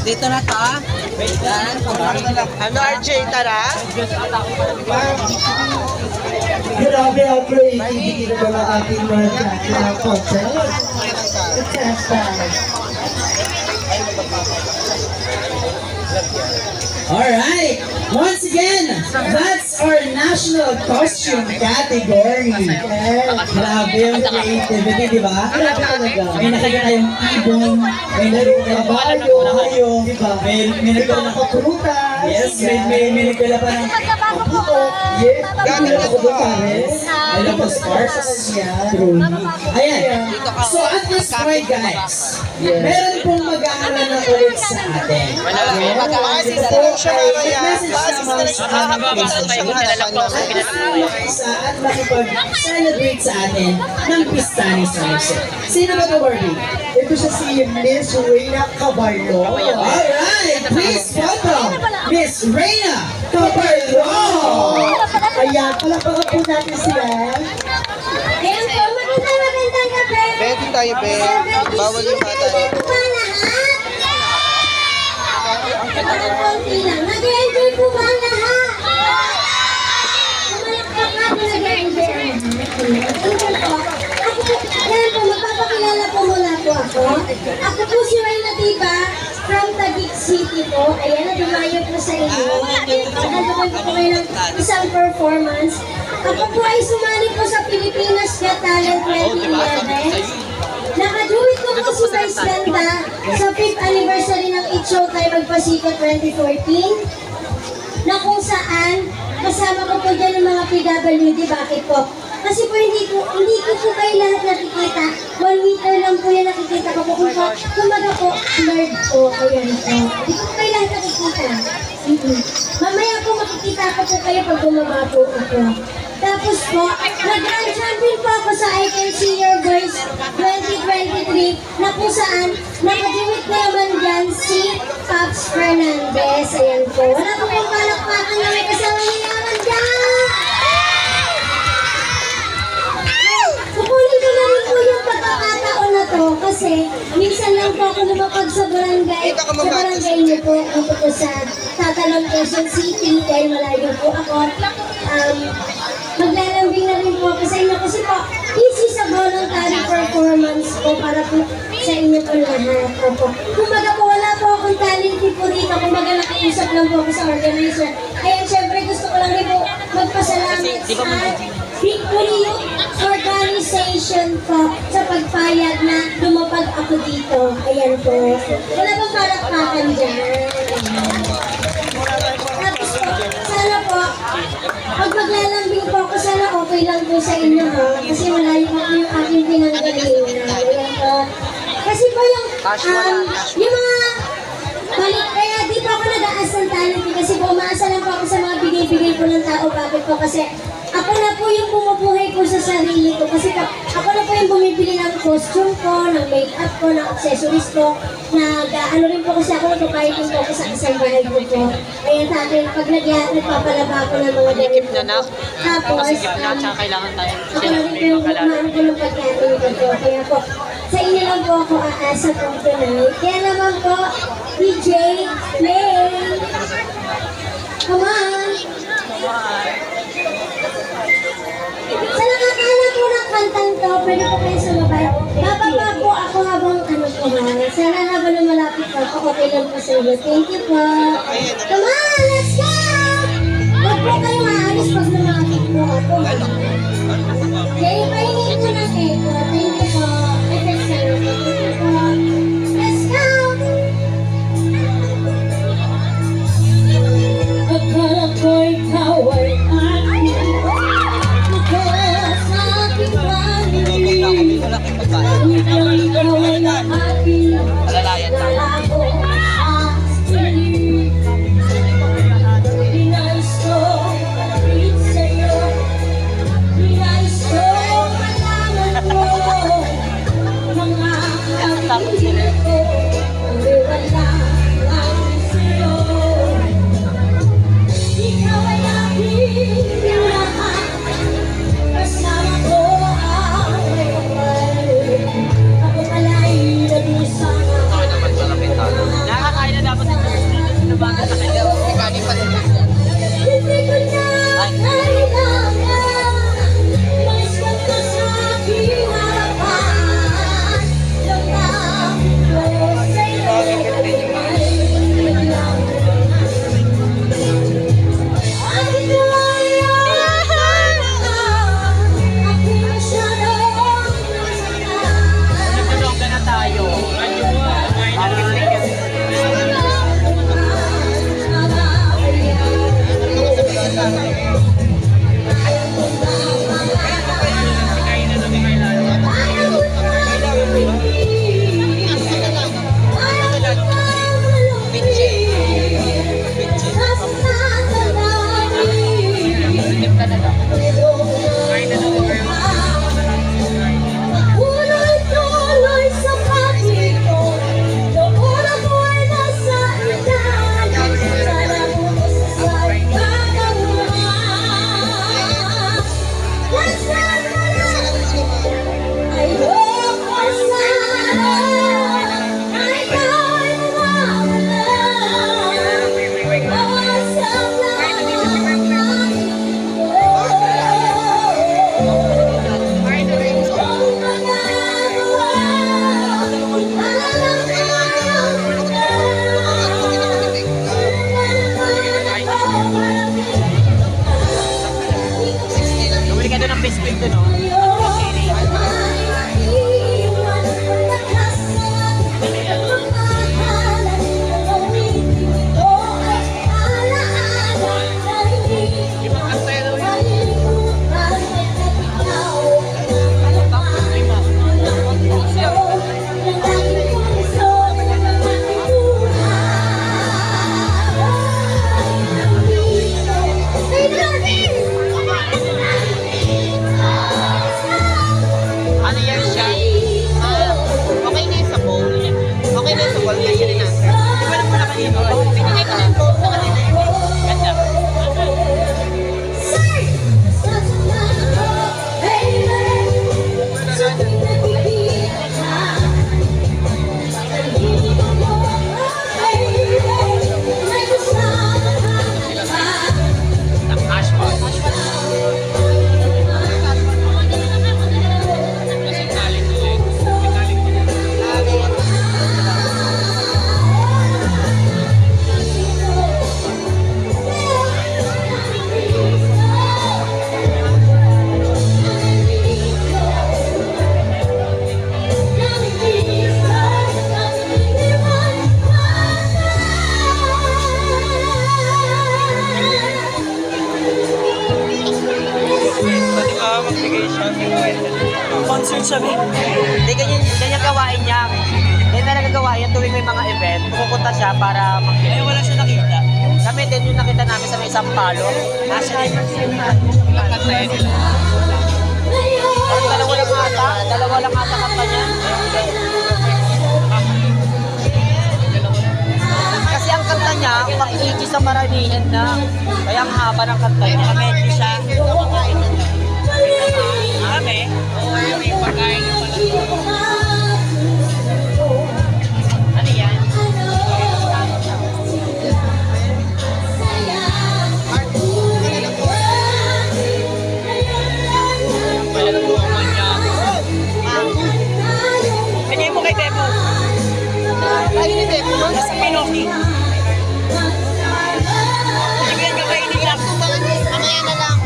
Dito na ta. Yan. Ano, RJ, tara? Grabe ang creativity ng mga ating mga content. Alright, once again, that's our national costume category. Grabe yung creativity, di ba? Grabe talaga. May nakagana yung ibon, may kabayo, di ba? May nagdala ng kapulutan. Yes, may nagdala pa ng kaputo. Yes, gagawin ako doon, Pares. May labas parts. Ayan. So at this point, guys, meron pong mag-aaral na ulit sa atin. Message naman sa isa at makipag-celebrate sa atin ng pista ni Somerset. Sino ba ito, Barbie? Ito siya si Miss Reyna Caballo. Alright, please welcome Miss Reyna Caballo! Ayan, palakpakan po natin sila. Ayan po, magandang gabi. Pwede tayo, Ben. Bawal yung bata. Nag-enjoy po ba ang lahat? Kumalakpak nga po nag-enjoy. Yan po, magpapakilala po muna po ako. Ako po si Reyna Diba from Taguig City po. Ayan, nadumayo po sa inyo. Nagdadagdag po kayo ng isang performance. Ako po ay sumali po sa Pilipinas Got Talent 2011. Nakaduwit ko po si Vice Ganda sa 5th anniversary ng It's Showtime Magpasika 2014 na kung saan kasama ko po dyan ng mga PWD. Bakit po? Kasi po hindi ko po kayo lahat nakikita. 1 meter lang po yan nakikita ko po. Kumaga po, nerd po. Ayan po. Hindi ko kayo lahat nakikita. Mamaya po makikita ko po kayo pag bumaba po ako. Tapos po, nag-grand champion po ako sa I Can See Your Voice 2023 na kung saan nakadiwit na naman dyan si Pops Fernandez. Ayan po. Wala po pong palakpakan na may kasama niya naman dyan. Kukunin ko na rin po yung pagkakataon na to kasi minsan lang po ako lumapag sa barangay. Sa barangay niyo po ako po sa Tatalon, Quezon City dahil malayo po ako. Maglalambing na rin po ako sa inyo kasi po easy sa voluntary performance po para po sa inyo po lahat. Kumbaga po wala po akong talent po dito. Kumbaga nakiusap lang po ako sa organizer. Ayan, syempre gusto ko lang rin po magpasalamat sa Victory Youth Organization po sa pagpayag na lumapag ako dito. Ayan po. Wala bang palakpakan dyan? Tapos po, sana po, pag maglalambing po ako, sana okay lang po sa inyo ha. Kasi malayo po yung aking pinanggalingan. Ayan po. Kasi po yung mga balik, kaya di po ako nag-aas ng talent kasi po umaasa lang po ako sa mga bigay-bigay po ng tao. Bakit po? Kasi ako na po yung bumubuhay po sa sarili ko. Kasi po, ako na po yung bumibili ng costume ko, ng make-up ko, ng accessories ko. Ano rin po kasi ako nagpapayag po ako sa isang bahay ko po. Kaya sa akin, pag nagpapalaba ako ng mga damit ko. Tapos, kailangan tayo. ako na rin po yung maano ko ng pagkain ko po. Kaya po, sa inyo lang po ako aasa po tonight. Kaya naman po, DJ, play! Come on! Sa nakakala po ng kantang to, pwede po kayo sumabay. Bababa po ako habang ano po ha. Sana habang lumalapit po ako, okay lang po sa inyo. Thank you po. Come on, let's go! Huwag po kayo maalis pag lumapit po ako. Kaya pahingi ko ng echo. Thank you po. Let's go! Akala ko ikaw ay Alalayan tayo. Nais ko malaman mo Concert siya, babe. Hindi, ganyan gawain niya. Ganyan talaga gawain niya tuwing may mga event. Pupunta siya para Ay, wala siya nakita. Kami din yung nakita namin sa may Sampalo. Nasa rin. Dalawa lang ata kanta niya. Kasi ang kanta niya, pang-80 sa maramihan na. Kaya ang haba ng kanta niya. Medley siya. Kami? May pagkain yung pala. Ano yan? Bigay mo kay Bebo. Ay, ni Bebo. Nasa Pinoki. Bigyan ka kay Nilak. Mamaya na lang.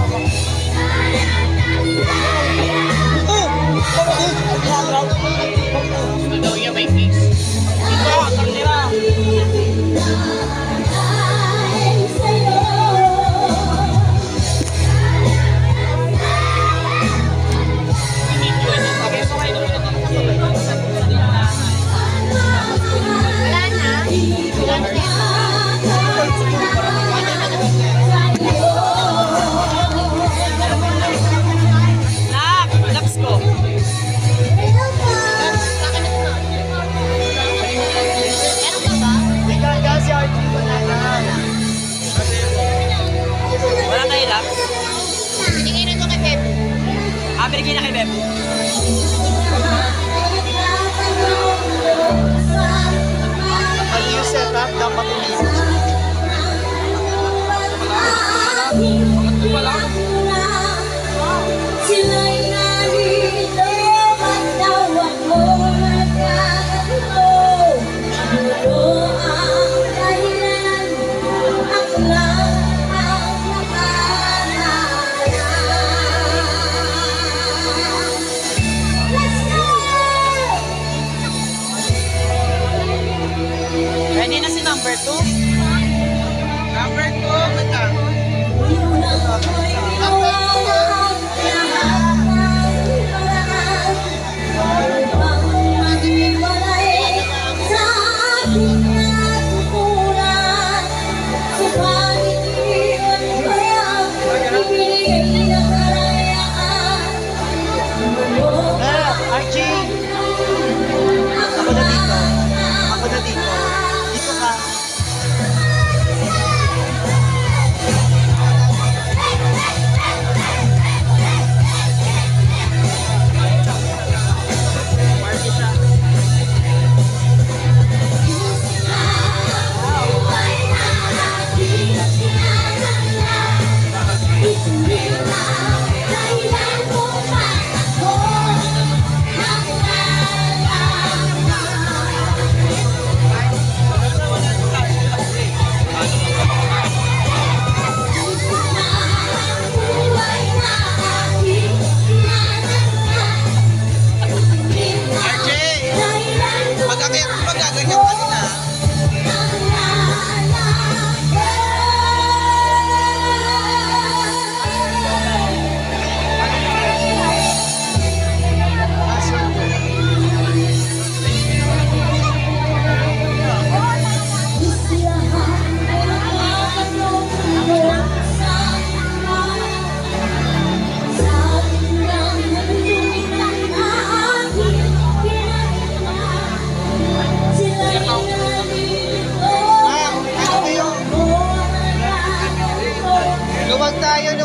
Ito daw yan, may case. Ito, karnira. Nak, laps ko. Wala kayo laps? Binigay ko kay Beb. Binigay na kay Bebo. Pag yung setup, dapat umisip. Sila'y narito, ba't daw ako nagkakagulo? Ano ang dahilan? Ako lang ang nakakaalam. Let's go! Ready na si number 2? Number 2, mata. Archie! Ako na dito. Ako na dito. Dito ka.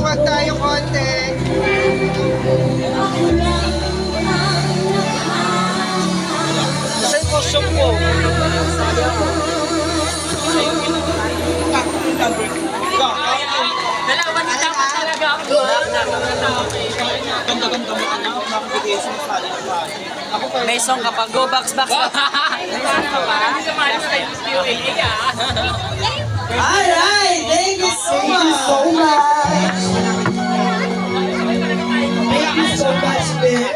Lumipad tayo konti. Sa costume ko. Dalawa ni Tama talaga ako. Ganda-ganda mo anak. Nakabigay sa masali ng bahay. Ako pa. May song ka pa. Go box box. Alright, thank you so much. Thank you so much, Miss.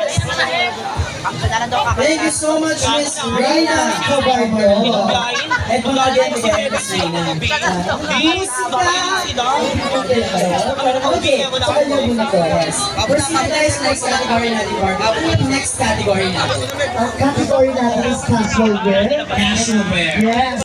Thank you so much, Miss Reina Cabardo. And mga din, kaya Miss Reina. Please, Okay, sa kanya muna ko, yes. Proceed tayo sa next category natin, Barbie. Ano yung next category natin? Ang category natin is casual wear. Casual wear. Yes.